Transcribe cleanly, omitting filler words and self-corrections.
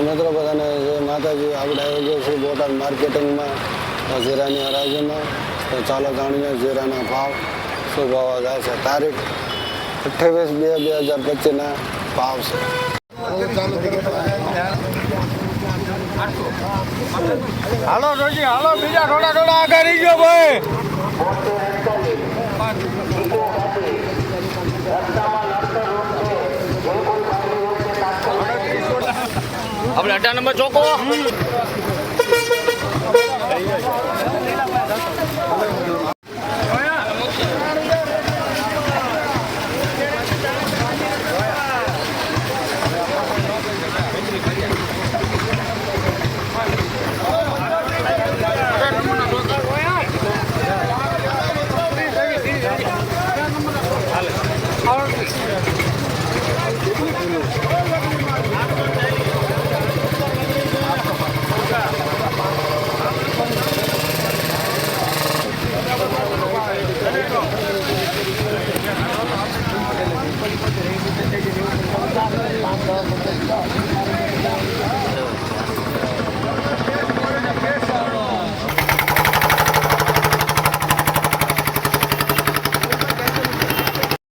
મિત્રો બધાને જે માતાજી આપણે આવી ગયો છે બોટાદ માર્કેટિંગમાં જીરાની હરાજીમાં. તો ચાલો જાણીએ જીરાના ભાવ શું ભાવ જાય છે. તારીખ 28/2/2025ના ભાવ છે. હાલો રોજી હાલો, બીજા થોડા આગળ રહી ગયો ભાઈ. આપણે 18 નંબર ચોકો